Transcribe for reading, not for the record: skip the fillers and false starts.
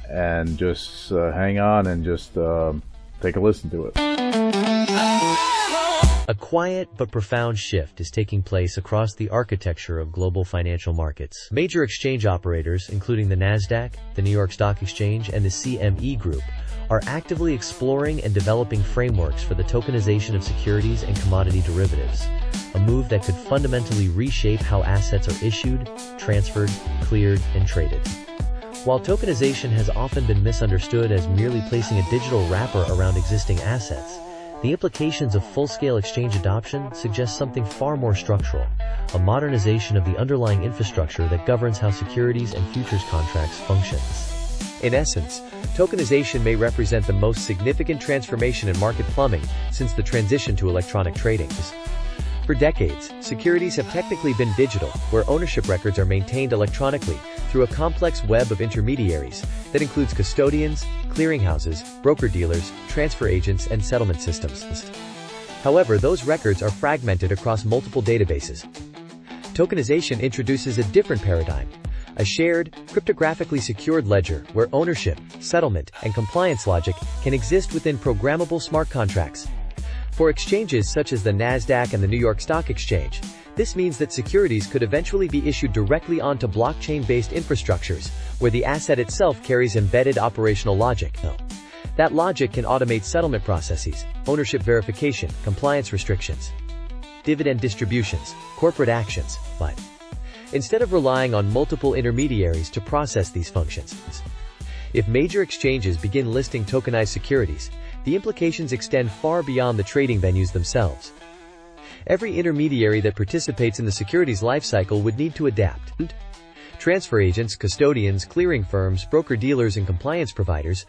and just hang on and just take a listen to it. A quiet but profound shift is taking place across the architecture of global financial markets. Major exchange operators, including the Nasdaq, the New York Stock Exchange, and the CME Group, are actively exploring and developing frameworks for the tokenization of securities and commodity derivatives, a move that could fundamentally reshape how assets are issued, transferred, cleared, and traded. While tokenization has often been misunderstood as merely placing a digital wrapper around existing assets, the implications of full-scale exchange adoption suggest something far more structural, a modernization of the underlying infrastructure that governs how securities and futures contracts functions. In essence, tokenization may represent the most significant transformation in market plumbing since the transition to electronic trading. For decades, securities have technically been digital, where ownership records are maintained electronically through a complex web of intermediaries that includes custodians, clearinghouses, broker-dealers, transfer agents, and settlement systems. However, those records are fragmented across multiple databases. Tokenization introduces a different paradigm, a shared, cryptographically secured ledger where ownership, settlement, and compliance logic can exist within programmable smart contracts. For exchanges such as the Nasdaq and the New York Stock Exchange, this means that securities could eventually be issued directly onto blockchain-based infrastructures, where the asset itself carries embedded operational logic. That logic can automate settlement processes, ownership verification, compliance restrictions, dividend distributions, corporate actions, but instead of relying on multiple intermediaries to process these functions. If major exchanges begin listing tokenized securities, the implications extend far beyond the trading venues themselves. Every intermediary that participates in the securities lifecycle would need to adapt. Transfer agents, custodians, clearing firms, broker-dealers, and compliance providers